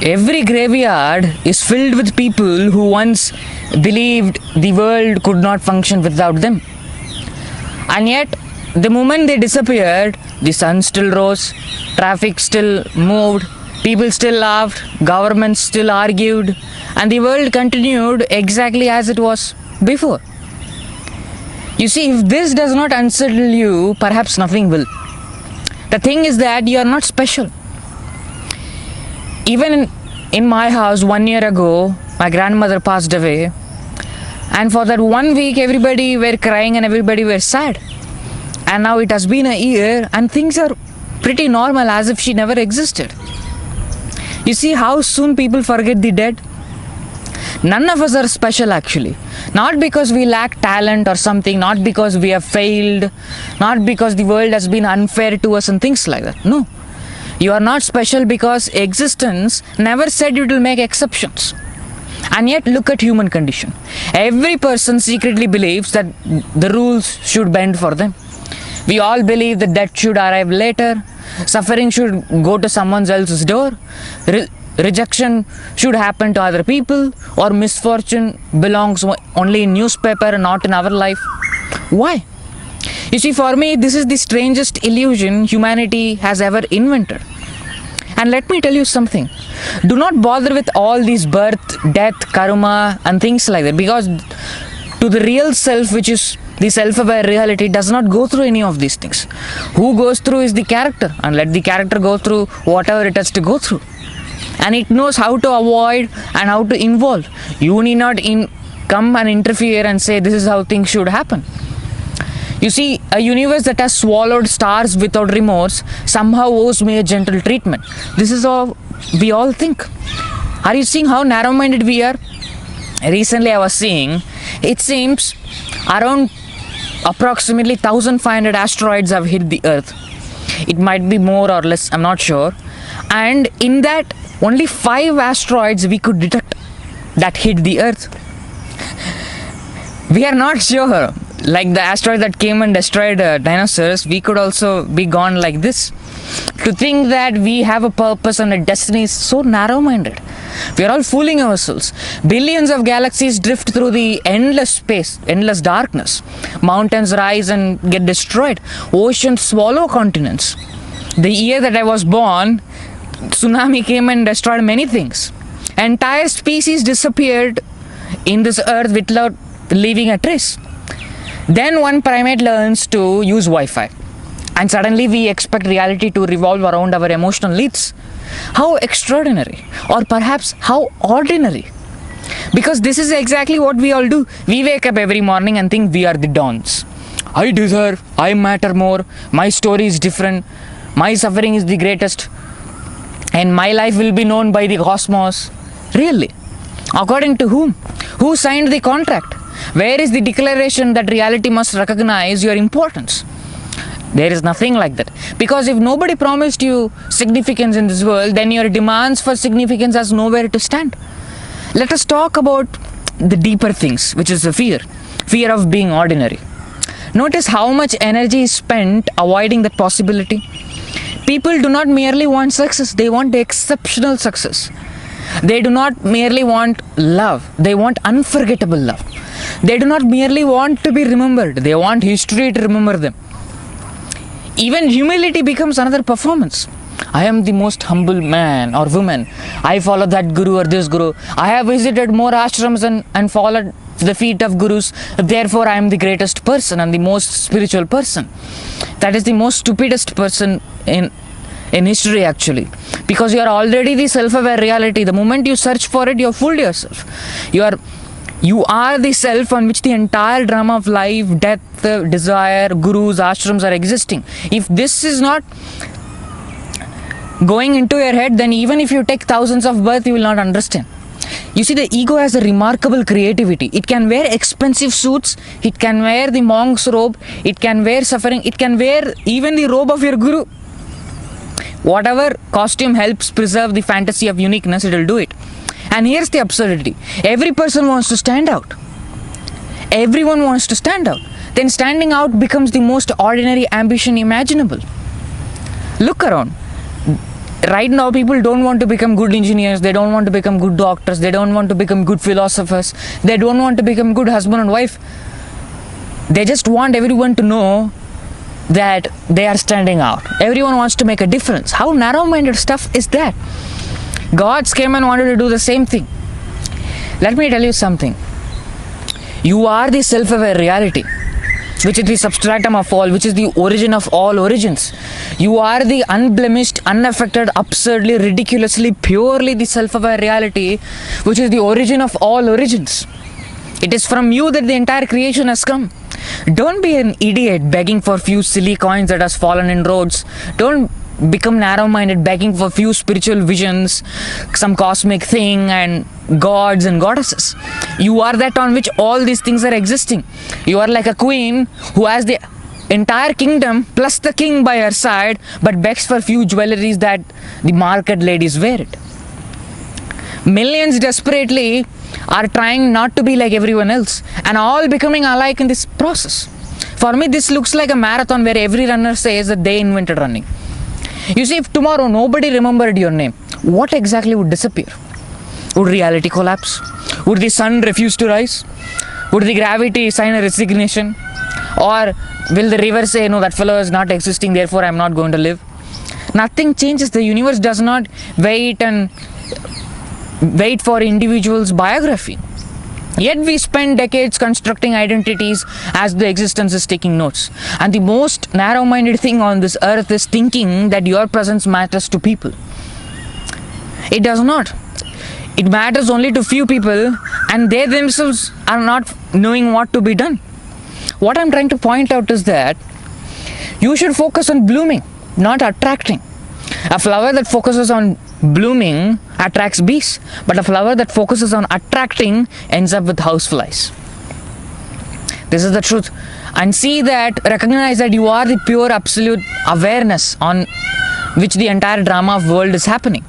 Every graveyard is filled with people who once believed the world could not function without them. And yet, the moment they disappeared, the sun still rose, traffic still moved, people still laughed, governments still argued, and the world continued exactly as it was before. You see, if this does not unsettle you, perhaps nothing will. The thing is that you are not special. Even in my house 1 year ago, my grandmother passed away, and for that 1 week everybody were crying and everybody were sad. And now it has been a year and things are pretty normal, as if she never existed. You see how soon people forget the dead? None of us are special actually. Not because we lack talent or something, not because we have failed, not because the world has been unfair to us and things like that. No. You are not special because existence never said it will make exceptions. And yet look at human condition. Every person secretly believes that the rules should bend for them. We all believe that death should arrive later, suffering should go to someone else's door, rejection should happen to other people, or misfortune belongs only in newspaper, not in our life. Why? You see, for me, this is the strangest illusion humanity has ever invented. And let me tell you something. Do not bother with all these birth, death, karma and things like that, because to the real self, which is the self-aware reality, does not go through any of these things. Who goes through is the character, and let the character go through whatever it has to go through. And it knows how to avoid and how to involve. You need not come and interfere and say this is how things should happen. You see, a universe that has swallowed stars without remorse somehow owes me a gentle treatment. This is how we all think. Are you seeing how narrow-minded we are? Recently I was seeing, it seems around approximately 1,500 asteroids have hit the Earth. It might be more or less, I'm not sure. And in that, only 5 asteroids we could detect that hit the Earth. We are not sure. Like the asteroid that came and destroyed dinosaurs, we could also be gone like this. To think that we have a purpose and a destiny is so narrow-minded. We are all fooling ourselves. Billions of galaxies drift through the endless space, endless darkness. Mountains rise and get destroyed. Oceans swallow continents. The year that I was born, tsunami came and destroyed many things. Entire species disappeared in this earth without leaving a trace. Then one primate learns to use Wi-Fi, and suddenly we expect reality to revolve around our emotional needs. How extraordinary, or perhaps how ordinary. Because this is exactly what we all do. We wake up every morning and think we are the dons. I deserve, I matter more, my story is different, my suffering is the greatest, and my life will be known by the cosmos. Really? According to whom? Who signed the contract? Where is the declaration that reality must recognize your importance? There is nothing like that. Because if nobody promised you significance in this world, then your demands for significance has nowhere to stand. Let us talk about the deeper things, which is the fear. Fear of being ordinary. Notice how much energy is spent avoiding that possibility. People do not merely want success, they want exceptional success. They do not merely want love, they want unforgettable love. They do not merely want to be remembered, they want history to remember them. Even humility becomes another performance. I am the most humble man or woman. I follow that guru or this guru. I have visited more ashrams and followed the feet of gurus. Therefore, I am the greatest person and the most spiritual person. That is the most stupidest person in history actually. Because you are already the self-aware reality. The moment you search for it, you have fooled yourself. You are the self on which the entire drama of life, death, desire, gurus, ashrams are existing. If this is not going into your head, then even if you take thousands of births, you will not understand. You see, the ego has a remarkable creativity. It can wear expensive suits, it can wear the monk's robe, it can wear suffering, it can wear even the robe of your guru. Whatever costume helps preserve the fantasy of uniqueness, it will do it. And here's the absurdity. Every person wants to stand out. Everyone wants to stand out. Then standing out becomes the most ordinary ambition imaginable. Look around. right now people don't want to become good engineers, they don't want to become good doctors, they don't want to become good philosophers, they don't want to become good husband and wife. They just want everyone to know that they are standing out. Everyone wants to make a difference. How narrow-minded stuff is that? Gods came and wanted to do the same thing. Let me tell you something. You are the self-aware reality, which is the substratum of all, which is the origin of all origins. You are the unblemished, unaffected, absurdly, ridiculously, purely the self-aware reality, which is the origin of all origins. It is from you that the entire creation has come. Don't be an idiot begging for few silly coins that has fallen in roads. Don't become narrow-minded begging for few spiritual visions, some cosmic thing and gods and goddesses. You are that on which all these things are existing. You are like a queen who has the entire kingdom plus the king by her side, but begs for few jewelries that the market ladies wear it. Millions desperately are trying not to be like everyone else and all becoming alike in this process. For me, this looks like a marathon where every runner says that they invented running. You see, if tomorrow nobody remembered your name, what exactly would disappear? Would reality collapse? Would the sun refuse to rise? Would the gravity sign a resignation? Or will the river say, no, that fellow is not existing, therefore I am not going to live? Nothing changes. The universe does not wait for individuals' biography. Yet we spend decades constructing identities as the existence is taking notes. And the most narrow-minded thing on this earth is thinking that your presence matters to people. It does not. It matters only to few people, and they themselves are not knowing what to be done. What I'm trying to point out is that you should focus on blooming, not attracting. A flower that focuses on blooming attracts bees, but a flower that focuses on attracting ends up with houseflies. This is the truth. And recognize that you are the pure absolute awareness on which the entire drama of world is happening.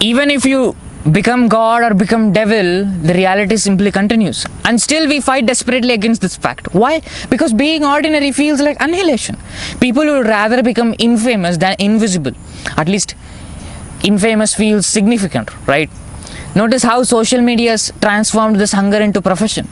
Even if you become God or become devil, the reality simply continues. And still we fight desperately against this fact. Why? Because being ordinary feels like annihilation. People would rather become infamous than invisible. At least infamous feels significant, right? Notice how social media has transformed this hunger into profession.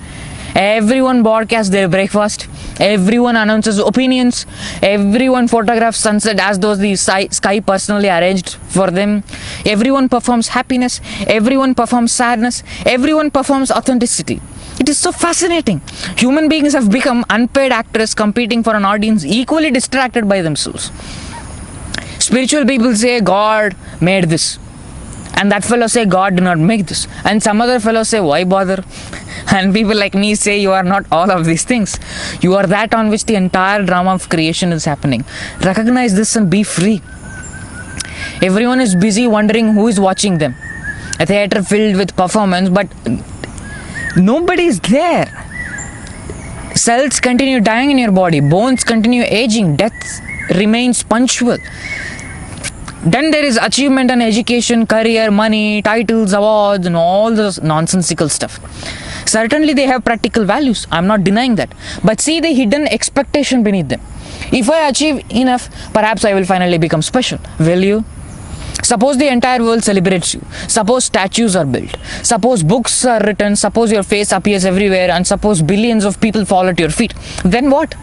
Everyone broadcasts their breakfast, everyone announces opinions, everyone photographs sunset as though the sky personally arranged for them, everyone performs happiness, everyone performs sadness, everyone performs authenticity. It is so fascinating. Human beings have become unpaid actors competing for an audience equally distracted by themselves. Spiritual people say God made this, and that fellow say God did not make this, and some other fellow say why bother? And people like me say you are not all of these things. You are that on which the entire drama of creation is happening. Recognize this and be free. Everyone is busy wondering who is watching them. A theater filled with performance, but nobody is there. Cells continue dying in your body, bones continue aging, death remains punctual. Then there is achievement and education, career, money, titles, awards, and all those nonsensical stuff. Certainly they have practical values, I'm not denying that. But see the hidden expectation beneath them. If I achieve enough, perhaps I will finally become special. Will you? Suppose the entire world celebrates you. Suppose statues are built. Suppose books are written. Suppose your face appears everywhere. And suppose billions of people fall at your feet. Then what?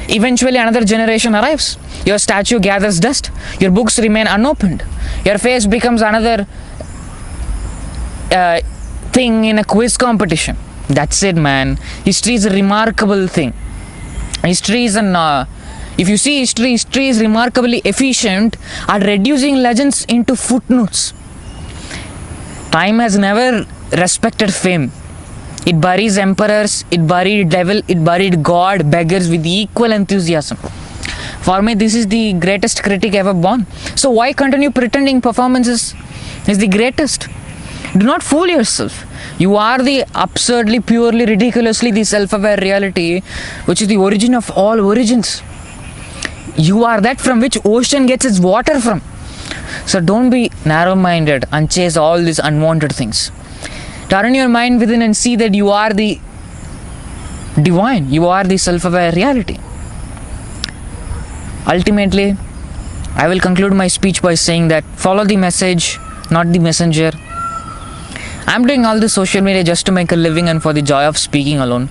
Eventually another generation arrives. Your statue gathers dust. Your books remain unopened. Your face becomes another thing in a quiz competition. That's it, man. History is a remarkable thing. History is if you see history is remarkably efficient at reducing legends into footnotes. Time has never respected fame. It buries emperors, it buried devil, it buried God, beggars with equal enthusiasm. For me, this is the greatest critic ever born. So why continue pretending performances is the greatest? Do not fool yourself. You are the absurdly, purely, ridiculously the self-aware reality, which is the origin of all origins. You are that from which ocean gets its water from. So don't be narrow-minded and chase all these unwanted things. Turn your mind within and see that you are the divine. You are the self-aware reality. Ultimately, I will conclude my speech by saying that follow the message, not the messenger. I'm doing all this social media just to make a living and for the joy of speaking alone.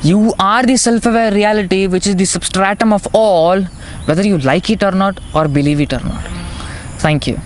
You are the self-aware reality, which is the substratum of all, whether you like it or not or believe it or not. Thank you.